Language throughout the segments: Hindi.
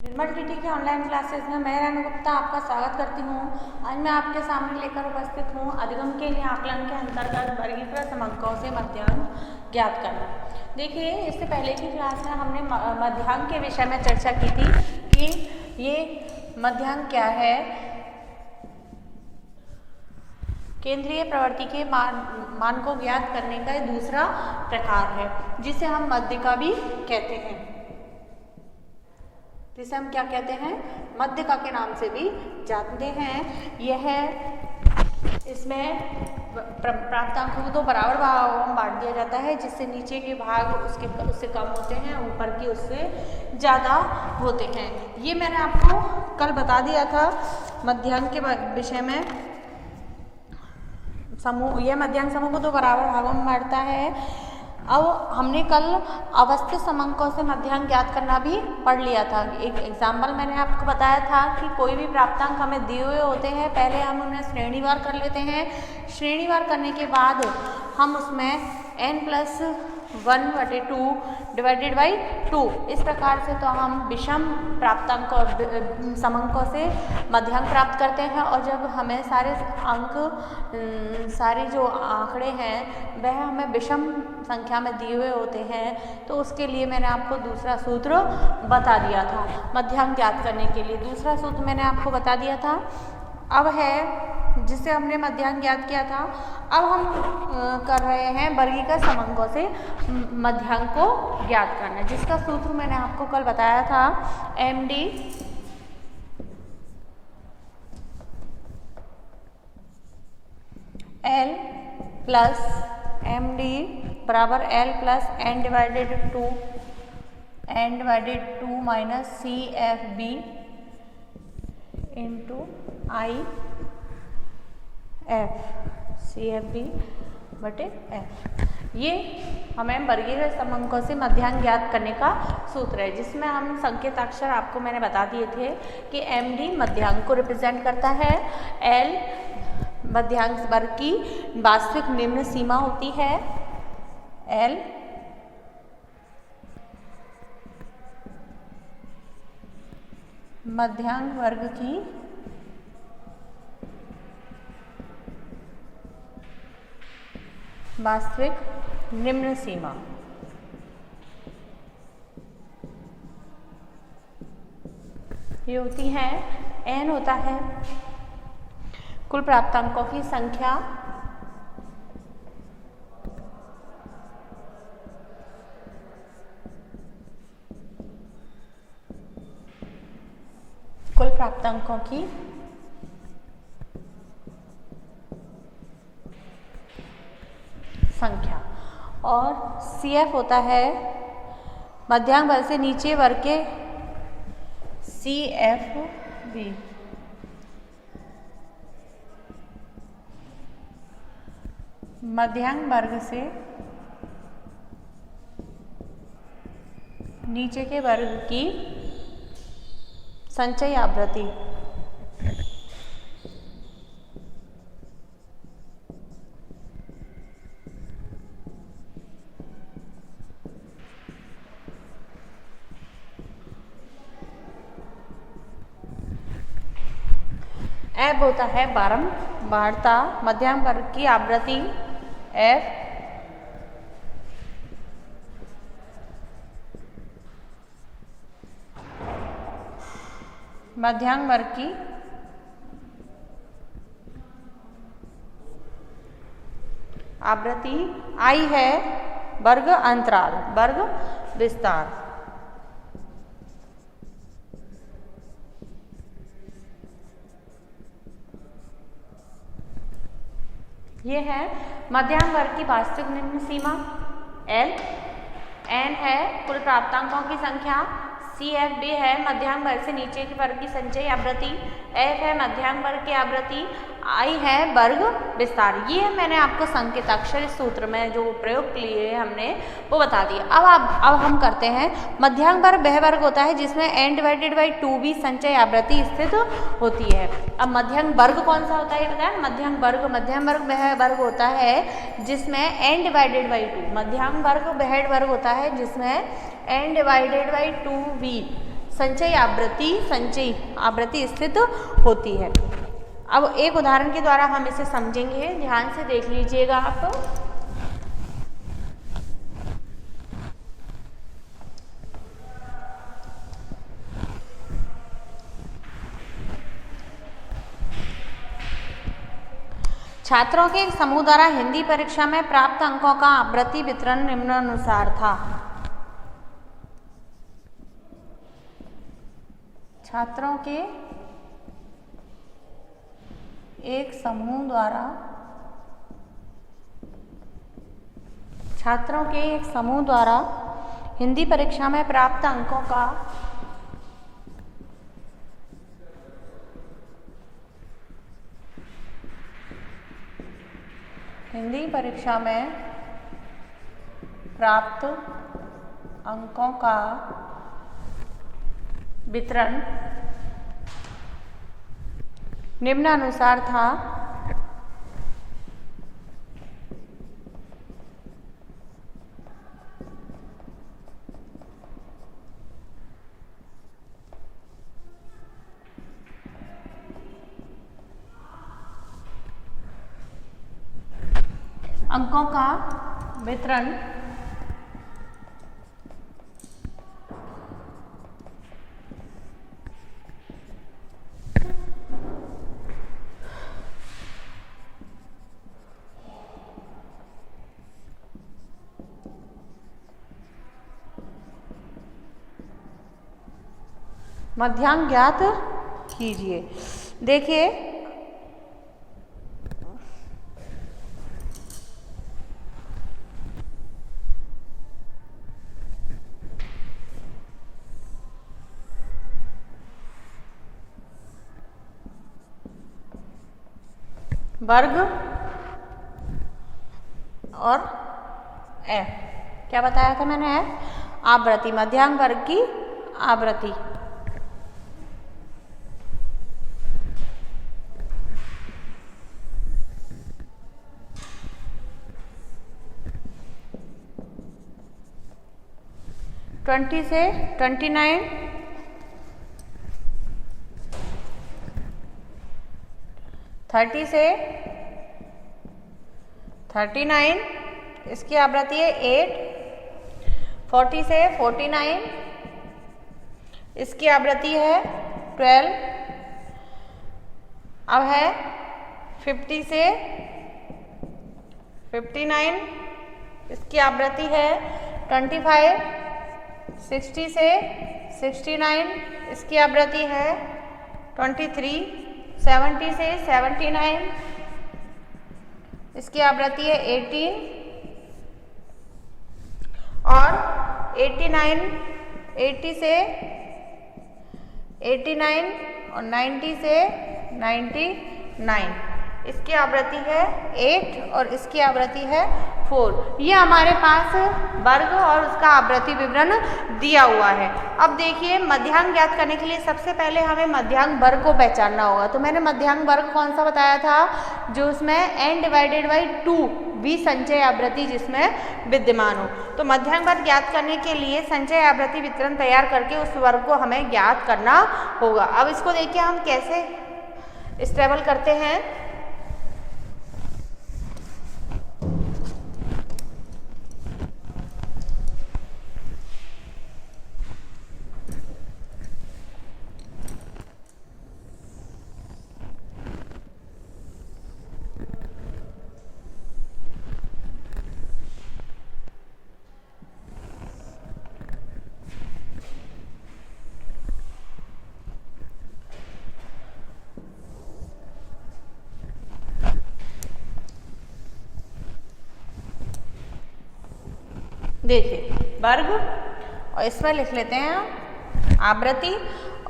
निर्मल टीटी के ऑनलाइन क्लासेस में मैं रानू गुप्ता आपका स्वागत करती हूँ। आज मैं आपके सामने लेकर उपस्थित हूँ अधिगम के लिए आकलन के अंतर्गत वर्गीकृत समंकों से मध्यांक ज्ञात करना। देखिए, इससे पहले की क्लास में हमने मध्यांक के विषय में चर्चा की थी कि ये मध्यांक क्या है। केंद्रीय प्रवृत्ति के मान को ज्ञात करने का दूसरा प्रकार है जिसे हम मध्यिका भी कहते हैं, जिसे हम क्या कहते हैं, मध्यिका के नाम से भी जानते हैं। यह इसमें प्राप्तांकों को दो बराबर भागों में बांट दिया जाता है, जिससे नीचे के भाग उससे कम होते हैं, ऊपर के उससे ज़्यादा होते हैं। ये मैंने आपको कल बता दिया था मध्यांक के विषय में। यह मध्यांक समूह को दो बराबर भागों में बांटता है। अब हमने कल अवस्थित समंकों से मध्यांक ज्ञात करना भी पढ़ लिया था। एक एग्जाम्पल मैंने आपको बताया था कि कोई भी प्राप्तांक हमें दिए हुए होते हैं, पहले हम उन्हें श्रेणीवार कर लेते हैं। श्रेणीवार करने के बाद हम उसमें n+1/2 डिवाइडेड बाई 2 इस प्रकार से तो हम विषम प्राप्तांक और समंकों से मध्यांक प्राप्त करते हैं। और जब हमें सारे जो आंकड़े हैं वह हमें विषम संख्या में दिए हुए होते हैं, तो उसके लिए मैंने आपको दूसरा सूत्र बता दिया था मध्यांक ज्ञात करने के लिए। दूसरा सूत्र मैंने आपको बता दिया था। अब है जिससे हमने मध्यांक ज्ञात किया था, अब हम कर रहे हैं वर्गीकृत समंकों से मध्यांक को ज्ञात करना, जिसका सूत्र मैंने आपको कल बताया था MD L प्लस MD बराबर L plus n divided 2 minus CFB into CFB बटे F। ये हमें वर्गीकृत समंकों से मध्यांक ज्ञात करने का सूत्र है, जिसमें हम संकेताक्षर आपको मैंने बता दिए थे कि MD मध्यांक को रिप्रेजेंट करता है, L मध्यांक वर्ग की वास्तविक निम्न सीमा होती है, L मध्यांक वर्ग की वास्तविक निम्न सीमा। ये होती है, n होता है कुल प्राप्तांकों की संख्या, कुल प्राप्तांकों की संख्या, और CF होता है मध्यांक वर्ग से नीचे वर्ग के CFB। मध्यांक वर्ग से नीचे के वर्ग की संचयी आवृत्ति। F होता है बारंबारता, मध्यांक वर्ग की आवृत्ति F मध्यांक वर्ग की आवृत्ति I है वर्ग अंतराल, वर्ग विस्तार। ये है मध्यांक वर्ग की वास्तविक निम्न सीमा L, N है कुल प्राप्तांकों की संख्या, CFB है मध्यांक वर्ग से नीचे के वर्ग की संचयी आवृत्ति, F है मध्यांक वर्ग की आवृत्ति, I है वर्ग विस्तार। ये मैंने आपको संकेताक्षर इस सूत्र में जो प्रयोग लिए हमने वो बता दिए। अब हम करते हैं मध्यांक वर्ग वह वर्ग होता है जिसमें n डिवाइडेड बाई 2 भी संचयी आवृत्ति स्थित होती है। अब मध्यांक वर्ग कौन सा होता है ये बताया, मध्यांक वर्ग वह वर्ग होता है जिसमें n डिवाइडेड बाई 2, मध्यांक वर्ग वह वर्ग होता है जिसमें n डिवाइडेड बाई 2 भी संचयी आवृत्ति स्थित होती है। अब एक उदाहरण के द्वारा हम इसे समझेंगे, ध्यान से देख लीजिएगा आप। छात्रों के एक समूह द्वारा हिंदी परीक्षा में प्राप्त अंकों का आवृत्ति वितरण निम्नानुसार था। छात्रों के एक समूह द्वारा हिंदी परीक्षा में प्राप्त अंकों का वितरण निम्नानुसार था। अंकों का वितरण मध्यांक ज्ञात कीजिए। देखिए वर्ग और एफ, क्या बताया था मैंने? एफ आवृत्ति, मध्यांक वर्ग की आवृत्ति। ट्वेंटी से 29, 30 से 39, इसकी आवृत्ति है 8। 40 से 49, इसकी आवृत्ति है 12। अब है 50 से 59, इसकी आवृत्ति है 25। 60 से 69, इसकी आवृत्ति है 23। 70 से 79, इसकी आवृत्ति है 18। और 89, 80 से 89 और 90 से 99, इसकी आवृत्ति है 8 और इसकी आवृत्ति है 4। ये हमारे पास वर्ग और उसका आवृत्ति विवरण दिया हुआ है। अब देखिए मध्यांक ज्ञात करने के लिए सबसे पहले हमें मध्यांक वर्ग को पहचानना होगा। तो मैंने मध्यांक वर्ग कौन सा बताया था? जो उसमें n/2 भी संचय आवृत्ति जिसमें विद्यमान हो। तो मध्यांक वर्ग ज्ञात करने के लिए संचय आवृत्ति वितरण तैयार करके उस वर्ग को हमें ज्ञात करना होगा। अब इसको देखिए हम कैसे स्टेबल करते हैं। देखिए वर्ग और इसमें लिख लेते हैं आवृत्ति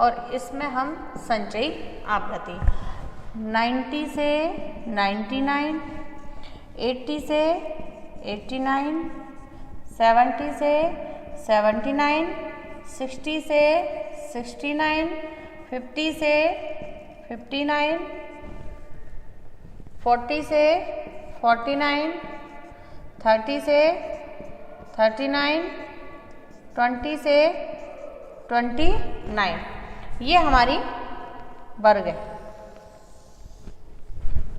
और इसमें हम संचयी आवृत्ति। 90 से 99, 80 से 89, 70 से 79, 60 से 69, 50 से 59, 40 से 49, 30 से 39, 20 से 29। ये हमारी वर्ग है।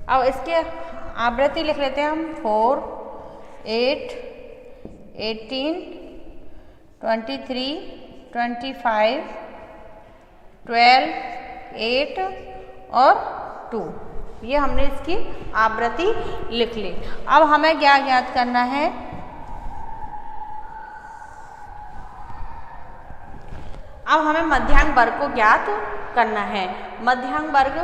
अब इसके आवृत्ति लिख लेते हैं हम 4, 8, 18, 23, 25, 12, 8 और 2। ये हमने इसकी आवृत्ति लिख ली। अब हमें क्या ज्ञात करना है? अब हमें मध्यांक वर्ग को ज्ञात करना है। मध्यांक वर्ग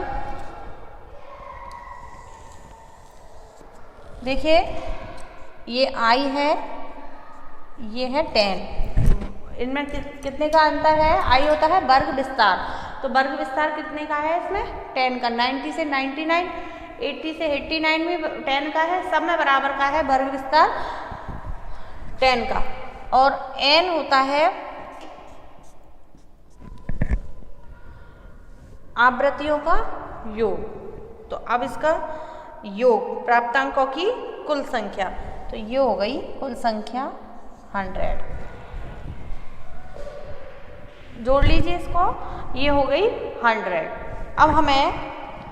देखिए, ये I है, ये है 10। इनमें कितने का अंतर है? I होता है वर्ग विस्तार, तो वर्ग विस्तार कितने का है इसमें? 10 का। 90 से 99, 80 से 89 में 10 का है, सब में बराबर का है वर्ग विस्तार 10 का। और n होता है आवृत्तियों का योग। तो अब इसका योग प्राप्तांकों की कुल संख्या, तो ये हो गई कुल संख्या 100। जोड़ लीजिए इसको, ये हो गई 100। अब हमें,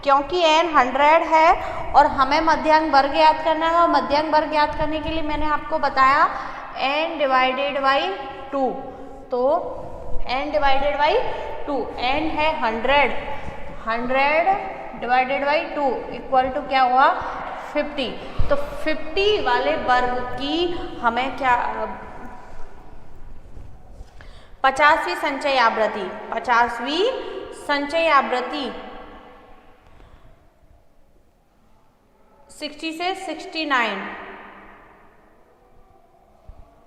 क्योंकि n 100 है और हमें मध्यांक वर्ग ज्ञात करना है, और मध्यांक वर्ग ज्ञात करने के लिए मैंने आपको बताया n डिवाइडेड बाई 2। तो n डिवाइडेड बाई 2, n है 100, 100 डिवाइडेड बाई 2 इक्वल टू क्या हुआ? 50। तो 50 वाले वर्ग की हमें क्या 50वीं संचय आवृत्ति, 50वीं संचय आवृत्ति 60 से 69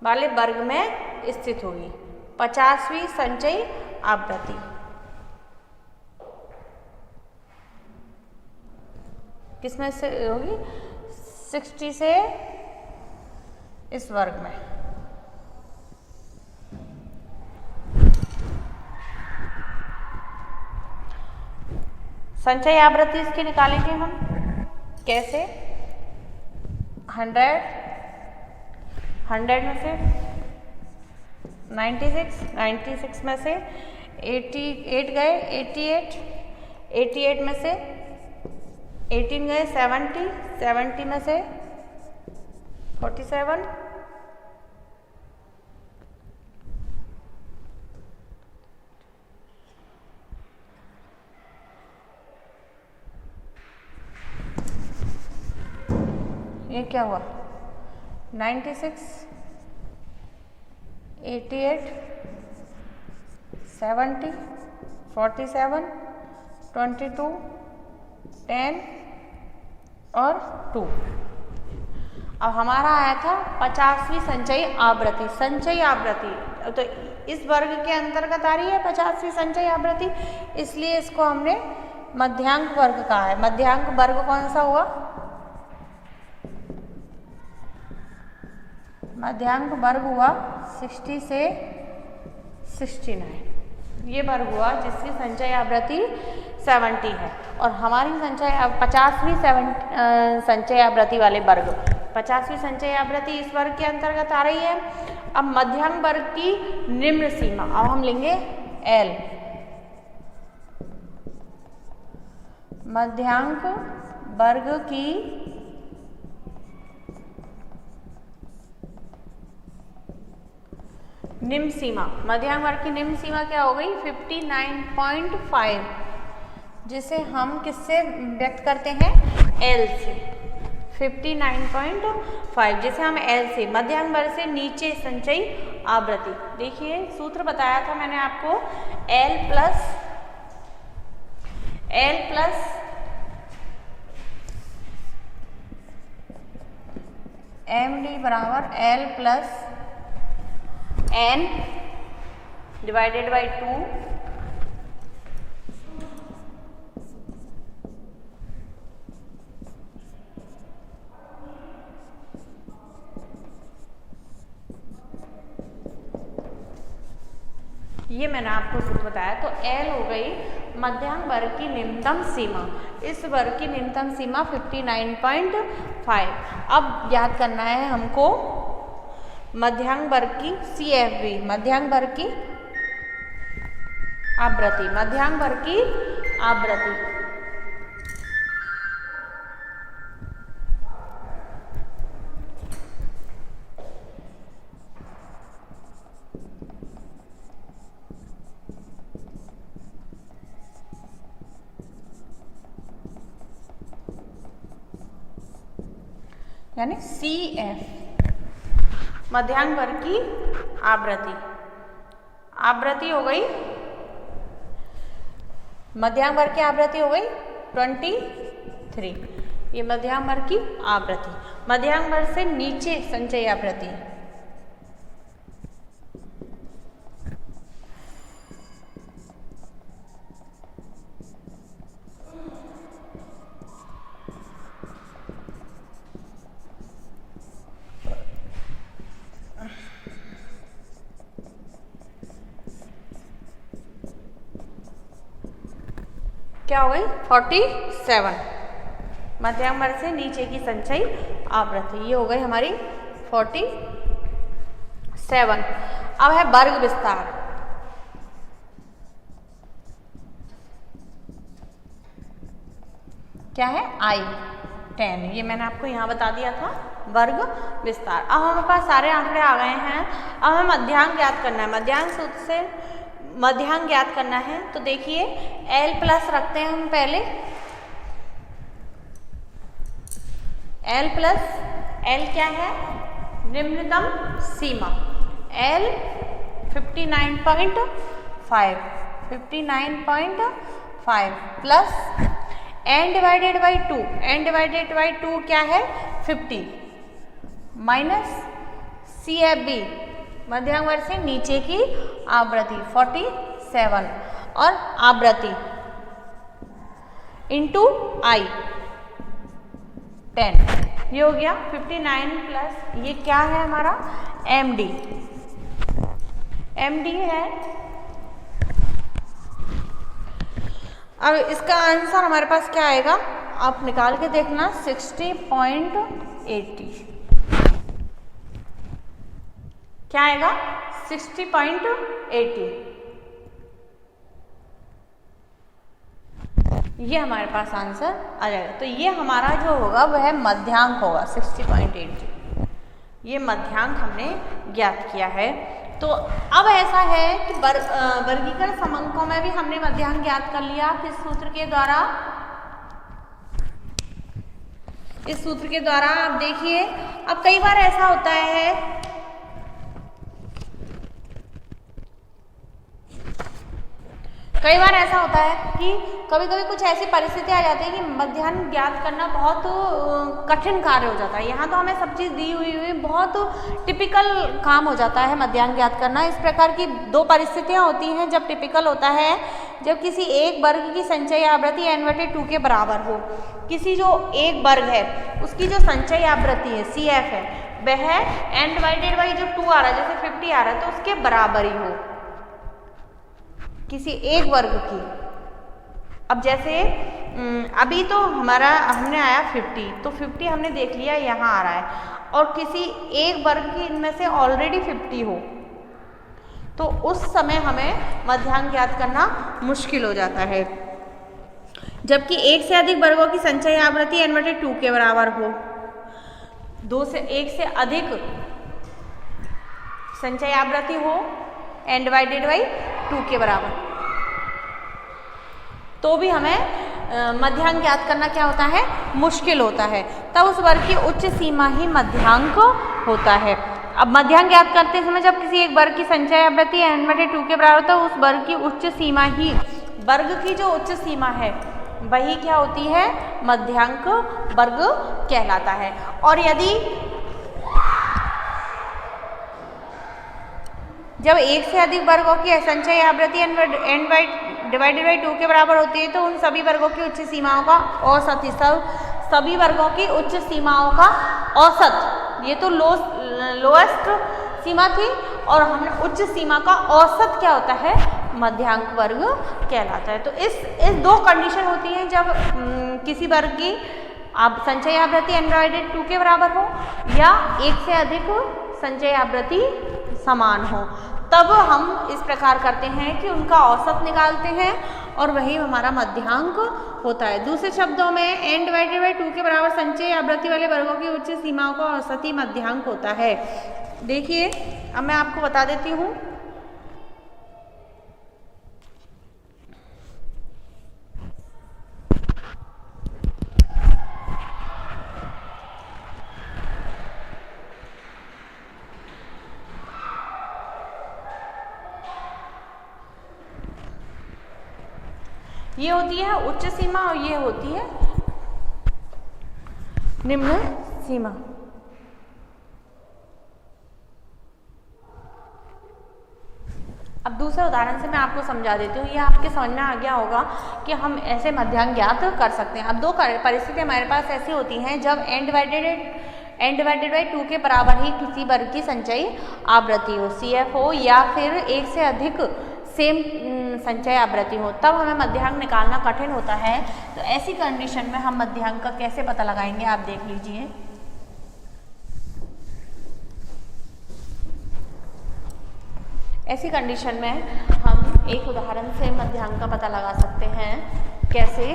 वाले वर्ग में स्थित होगी। 50वीं संचय आवृत्ति किसमें से होगी? 60 से इस वर्ग में। संचय आवृत्ति इसकी निकालेंगे हम कैसे? 100 में से 96 में से 88 गए, 88 में से 18 गए, 70 में से 47, ये क्या हुआ? 96, 88, 70, 47, 22, 10 और 2। अब हमारा आया था 50वीं संचयी आवृत्ति। संचयी आवृत्ति तो इस वर्ग के अंतर्गत आ रही है 50वीं संचयी आवृत्ति, इसलिए इसको हमने मध्यांक वर्ग कहा है। मध्यांक वर्ग कौन सा हुआ? मध्यांक वर्ग हुआ 60 से 69। ये वर्ग हुआ जिसकी संचय आवृत्ति 70 है। और हमारी संचय 50वीं संचय आवृत्ति वाले वर्ग, 50वीं संचय आवृत्ति इस वर्ग के अंतर्गत आ रही है। अब मध्यांक वर्ग की निम्न सीमा, अब हम लेंगे L। मध्यांक वर्ग की निम्न सीमा, मध्यांक वर्ग की निम्न सीमा क्या हो गई? 59.5, जिसे हम किससे व्यक्त करते हैं? L से। 59.5 जिसे हम L से, मध्यांक वर्ग से नीचे संचयी आवृत्ति। देखिए सूत्र बताया था मैंने आपको, L प्लस MD बराबर L plus N divided by 2 ये मैंने आपको सूत्र बताया। तो L हो गई मध्यांक वर्ग की निम्नतम सीमा। इस वर्ग की निम्नतम सीमा 59.5। अब याद करना है हमको मध्यांक वर्ग की CFV, मध्यांक वर्ग की आवृत्ति, मध्यांक वर्ग की आवृत्ति। यानी CF, मध्यांक वर्ग की आवृत्ति। आवृत्ति हो गई, मध्यांक वर्ग की आवृत्ति हो गई 23। ये मध्यांक वर्ग की आवृत्ति। मध्यांक वर्ग से नीचे संचयी आवृत्ति, क्या हो गई 47। मध्यांक वर्ग से नीचे की संचयी आवृत्ति, ये हो गई हमारी 47। अब है वर्ग विस्तार। क्या है I10, ये मैंने आपको यहाँ बता दिया था, वर्ग विस्तार। अब हमारे पास सारे आंकड़े आ गए हैं। अब हमें मध्यांक ज्ञात करना है। मध्यांक सूत्र से मध्यांक ज्ञात करना है, तो देखिए L प्लस रखते हैं हम पहले। L प्लस, L क्या है? निम्नतम सीमा। L 59.5 plus n divided by 2, n divided by 2 क्या है 50, माइनस CFB, मध्यांक वर्ग से नीचे की आवृत्ति 47 और आवृत्ति इंटू I 10, ये हो गया 59 प्लस ये क्या है हमारा MD, MD है। अब इसका आंसर हमारे पास क्या आएगा, आप निकाल के देखना 60.80, क्या आएगा 60.80, ये हमारे पास आंसर आ जाएगा। तो ये हमारा जो होगा वह मध्यांक होगा 60.80, ये मध्यांक हमने ज्ञात किया है। तो अब ऐसा है कि वर्गीकरण समंकों में भी हमने मध्यांक ज्ञात कर लिया किस सूत्र के द्वारा, इस सूत्र के द्वारा। आप देखिए, अब कई बार ऐसा होता है कि कभी कभी कुछ ऐसी परिस्थिति आ जाती है कि मध्यांक ज्ञात करना बहुत कठिन कार्य हो जाता है। यहाँ तो हमें सब चीज़ दी हुई बहुत टिपिकल काम हो जाता है मध्यांक ज्ञात करना। इस प्रकार की दो परिस्थितियाँ होती हैं जब टिपिकल होता है, जब किसी एक वर्ग की संचयी आवृत्ति n/2 के बराबर हो। किसी जो एक वर्ग है उसकी जो संचयी आवृत्ति है CF है वह n/2 जो 2 आ रहा है, जैसे 50 आ रहा है, तो उसके बराबर ही हो किसी एक वर्ग की। अब जैसे अभी तो हमने आया 50, तो 50 हमने देख लिया यहाँ आ रहा है, और किसी एक वर्ग की इनमें से ऑलरेडी 50 हो, तो उस समय हमें मध्यांक ज्ञात करना मुश्किल हो जाता है। जबकि एक से अधिक वर्गों की संचयी आवृत्ति n/2 के बराबर हो, एक से अधिक संचयी आवृत्ति हो n/2 के बराबर, तो भी हमें मध्यांक ज्ञात करना क्या होता है, मुश्किल होता है। तब उस वर्ग की उच्च सीमा ही मध्यांक होता है। अब मध्यांक ज्ञात करते समय जब किसी एक वर्ग की संचयी आवृत्ति n/2 के बराबर होता है, उस वर्ग की उच्च सीमा ही, वर्ग की जो उच्च सीमा है वही क्या होती है, मध्यांक वर्ग कहलाता है। और यदि जब एक से अधिक वर्गों की संचयी आवृत्ति n/2 के बराबर होती है, तो उन सभी वर्गों की उच्च सीमाओं का औसत ही, सभी वर्गों की उच्च सीमाओं का औसत, ये तो लोएस्ट सीमा थी, और हमने उच्च सीमा का औसत क्या होता है, मध्यांक वर्ग कहलाता है। तो इस दो कंडीशन होती हैं जब किसी वर्ग की संचयी आवृत्ति n/2 के बराबर हो या एक से अधिक संचयी आवृत्ति समान हो, तब हम इस प्रकार करते हैं कि उनका औसत निकालते हैं और वही हमारा मध्यांक होता है। दूसरे शब्दों में n डिवाइडेड बाई 2 के बराबर संचयी आवृत्ति वाले वर्गों की उच्च सीमाओं का औसती मध्यांक होता है। देखिए अब मैं आपको बता देती हूँ। ये होती है उच्च सीमा और ये होती है निम्न सीमा। अब दूसरे उदाहरण से मैं आपको समझा देती हूँ, ये आपके समझ में आ गया होगा कि हम ऐसे मध्यांक ज्ञात कर सकते हैं। अब दो परिस्थितियाँ हमारे पास ऐसी होती हैं जब n डिवाइडेड बाई 2 के बराबर ही किसी वर्ग की संचयी आवृत्ति हो, CF हो, या फिर एक से अधिक सेम संचय आवृत्ति हो, तब हमें मध्यांक निकालना कठिन होता है। तो ऐसी कंडीशन में हम मध्यांक का कैसे पता लगाएंगे, आप देख लीजिए। ऐसी कंडीशन में हम एक उदाहरण से मध्यांक का पता लगा सकते हैं। कैसे?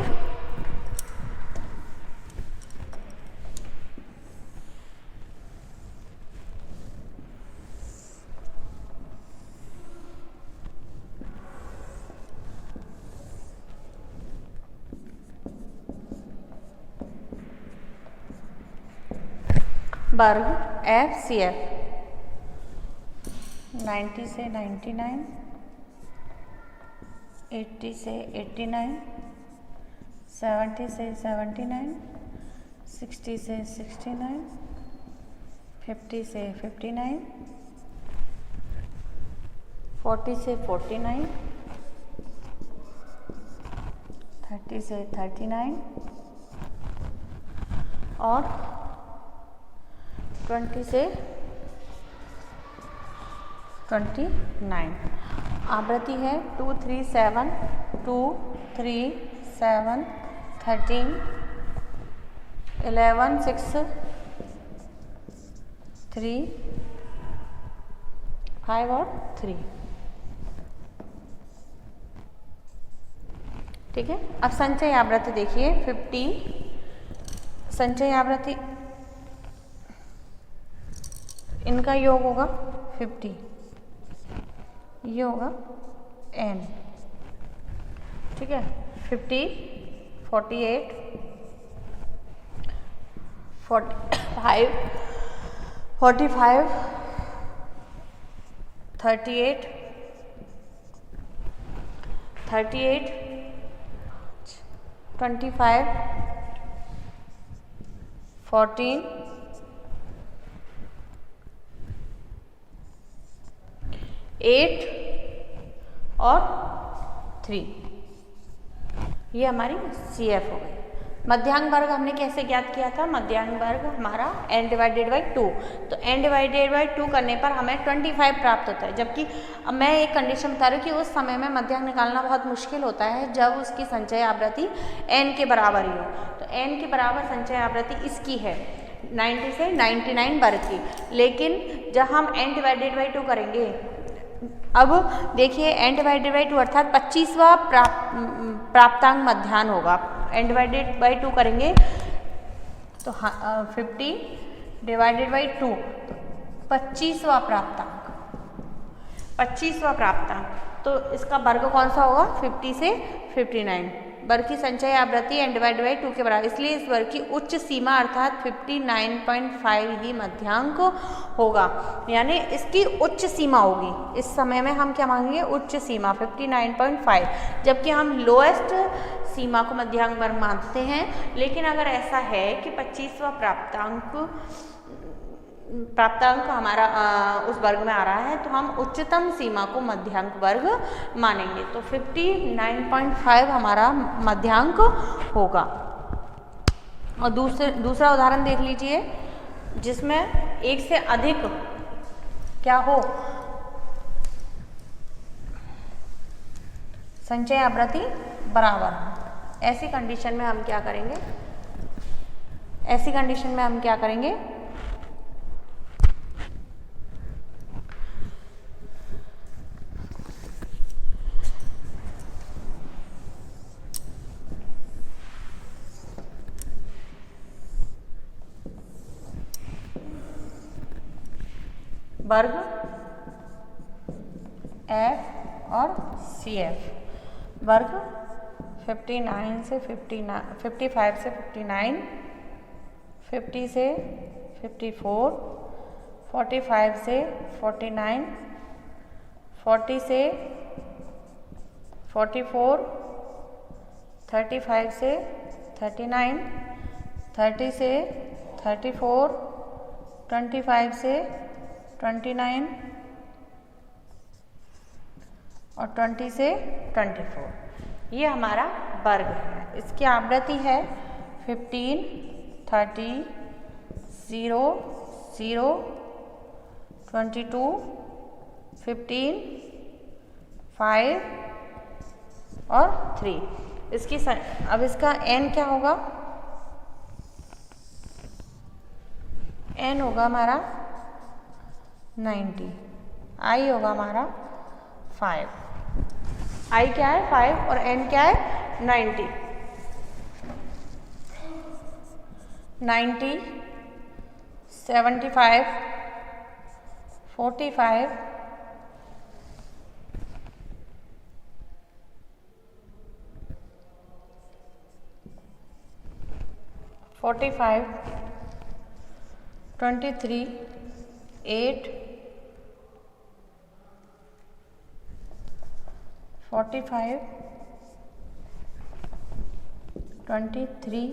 वर्ग FCF 90 से 99, 80 से 89, 70 से 79, 60 से 69, 50 से 59, 40 से 49, 30 से 39 और 20 से 29। आवृत्ति है 2, 3, 7, 2, 3, 7, 13, 11, 6, 3, 5 और 3। ठीक है। अब संचय आवृत्ति देखिए 50। संचय आवृत्ति इनका योग होगा 50, ये होगा n। ठीक है। 50, 48, 45, 45, 38, 38, 25, 14, 8 और 3। ये हमारी CF हो गई। मध्यांक वर्ग हमने कैसे ज्ञात किया था? मध्यांक वर्ग हमारा n डिवाइडेड बाई 2, तो n डिवाइडेड बाई 2 करने पर हमें 25 प्राप्त होता है। जबकि अब मैं एक कंडीशन बता रही हूँ कि उस समय में मध्यांक निकालना बहुत मुश्किल होता है जब उसकी संचय आवृत्ति n के बराबर ही हो। तो n के बराबर संचय आवृत्ति इसकी है 90 से 99 वर्ग की। लेकिन जब हम n डिवाइडेड बाई 2 करेंगे, अब देखिए n डिवाइडेड बाई 2 अर्थात 25वां प्राप्तांक मध्याह्न होगा। n डिवाइडेड बाई 2 करेंगे तो 50 डिवाइडेड बाई 2 25वां प्राप्तांक, 25वां प्राप्तांक। तो इसका वर्ग कौन सा होगा? 50 से 59। वर्ग की संचय आवृत्ति n डिवाइडेड बाई 2 के बराबर, इसलिए इस वर्ग की उच्च सीमा अर्थात 59.5 ही मध्यांक होगा, यानी इसकी उच्च सीमा होगी। इस समय में हम क्या मांगेंगे? उच्च सीमा 59.5, जबकि हम लोएस्ट सीमा को मध्यांक वर्ग मानते हैं। लेकिन अगर ऐसा है कि 25वां प्राप्तांक हमारा उस वर्ग में आ रहा है, तो हम उच्चतम सीमा को मध्यांक वर्ग मानेंगे। तो 59.5 हमारा मध्यांक होगा। और दूसरा उदाहरण देख लीजिए जिसमें एक से अधिक क्या हो? संचय आवृत्ति बराबर। ऐसी कंडीशन में हम क्या करेंगे? ऐसी कंडीशन में हम क्या करेंगे? वर्ग एफ और सी एफ वर्ग 59 से 59, 55 से 59, 50 से 54, 45 से 49, 40 से 44, 35 से 39, 30 से 34, 25 से 29 और 20 से 24, ये हमारा वर्ग है। इसकी आवृत्ति है 15, 30, 0, 0, 22, 15, 5 और 3। इसकी अब इसका n क्या होगा? n होगा हमारा 90, i होगा हमारा 5। i क्या है? 5 और n क्या है? 90। 90, 75, 45, 45, 23, 8, 45, 23,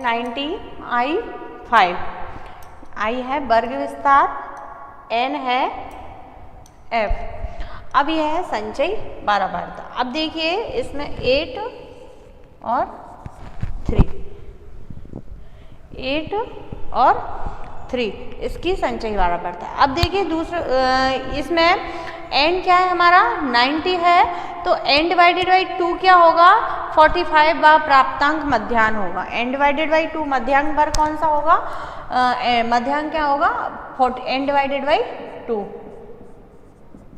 90, i 5। i है वर्ग विस्तार, n है f। अब यह है संचयी बारंबारता। अब देखिए इसमें 8 और 3, 8 और 3 इसकी संचयी बारंबारता। अब देखिए दूसरा इसमें n क्या है हमारा? 90 है, तो n डिवाइडेड बाई 2 क्या होगा? 45 व प्राप्तांक मध्याह्न होगा। n डिवाइडेड बाई 2 मध्याह्न वर्ग कौन सा होगा? मध्याह्न क्या होगा? n डिवाइडेड बाई 2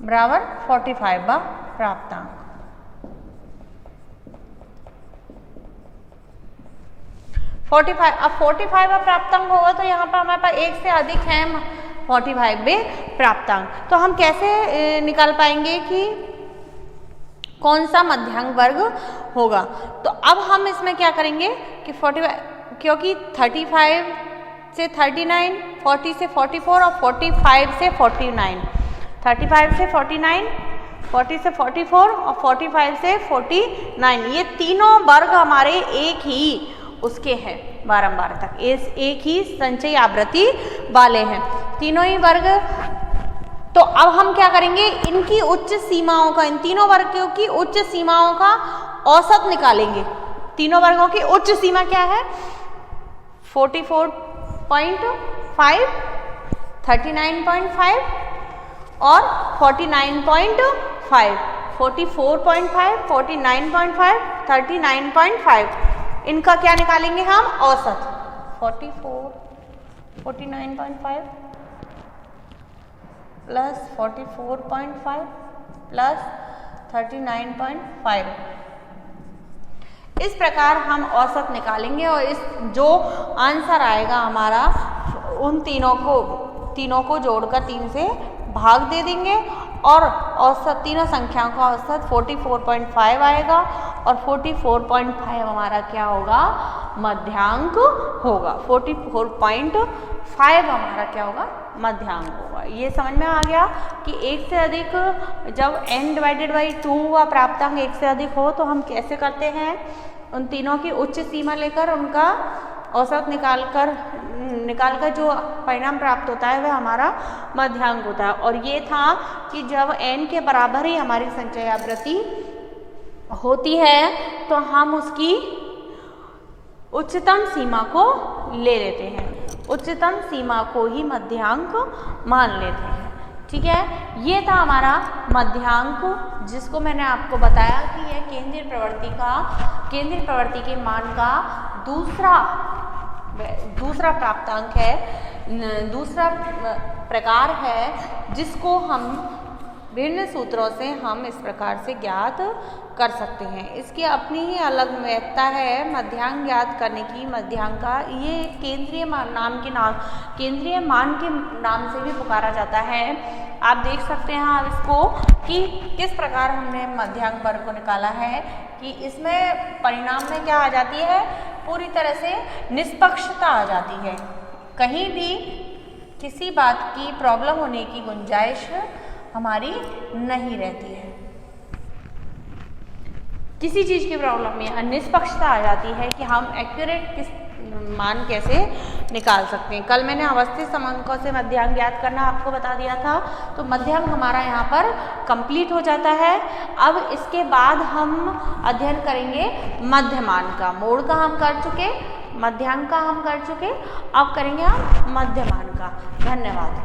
बराबर 45 व प्राप्तांक। अब 45 व प्राप्तांक होगा तो यहाँ पर हमारे पास एक से अधिक है 45 में प्राप्तांक। तो हम कैसे निकाल पाएंगे कि कौन सा मध्यांक वर्ग होगा? तो अब हम इसमें क्या करेंगे कि 45, क्योंकि 35 से 39, 40 से 44 और 45 से 49, 35 से 49, 40 से 44 और 45 से 49, ये तीनों वर्ग हमारे एक ही उसके हैं बारंबार तक, एक ही संचयी आवृत्ति वाले हैं तीनों ही वर्ग। तो अब हम क्या करेंगे? इनकी उच्च सीमाओं का, इन तीनों वर्गों की उच्च सीमाओं का औसत निकालेंगे। तीनों वर्गों की उच्च सीमा क्या है? 44.5, 39.5 और 49.5, 44.5, 49.5, 39.5, इनका क्या निकालेंगे हम? औसत। 44, 49.5 प्लस 44.5 प्लस 39.5, इस प्रकार हम औसत निकालेंगे और इस जो आंसर आएगा हमारा उन तीनों को जोड़कर 3 से भाग दे देंगे और औसत तीनों संख्याओं का औसत 44.5 आएगा और 44.5 हमारा क्या होगा? मध्यांक होगा। 44.5 हमारा क्या होगा? मध्यांक होगा। ये समझ में आ गया कि एक से अधिक, जब n डिवाइडेड बाई 2 व प्राप्तांक एक से अधिक हो तो हम कैसे करते हैं? उन तीनों की उच्च सीमा लेकर उनका औसत निकालकर जो परिणाम प्राप्त होता है वह हमारा मध्यांक होता है। और ये था कि जब n के बराबर ही हमारी संचयी आवृत्ति होती है तो हम उसकी उच्चतम सीमा को ले लेते हैं, उच्चतम सीमा को ही मध्यांक मान लेते हैं। ठीक है, ये था हमारा मध्यांक, जिसको मैंने आपको बताया कि यह केंद्रीय प्रवृत्ति के मान का दूसरा प्राप्तांक है, दूसरा प्रकार है जिसको हम भिन्न सूत्रों से हम इस प्रकार से ज्ञात कर सकते हैं। इसकी अपनी ही अलग महत्ता है मध्यांक ज्ञात करने की। मध्यांक का ये केंद्रीय मान के नाम से भी पुकारा जाता है। आप देख सकते हैं आप इसको कि किस प्रकार हमने मध्यांक वर्ग को निकाला है कि इसमें परिणाम में क्या आ जाती है, पूरी तरह से निष्पक्षता आ जाती है। कहीं भी किसी बात की प्रॉब्लम होने की गुंजाइश हमारी नहीं रहती है। किसी चीज़ की प्रॉब्लम में निष्पक्षता आ जाती है कि हम एक्यूरेट किस मान कैसे निकाल सकते हैं। कल मैंने अवस्थित समांकों से मध्यांक ज्ञात करना आपको बता दिया था, तो मध्यांक हमारा यहाँ पर कंप्लीट हो जाता है। अब इसके बाद हम अध्ययन करेंगे मध्यमान का। मोड़ का हम कर चुके, मध्यांक का हम कर चुके, अब करेंगे हम मध्यमान का। धन्यवाद।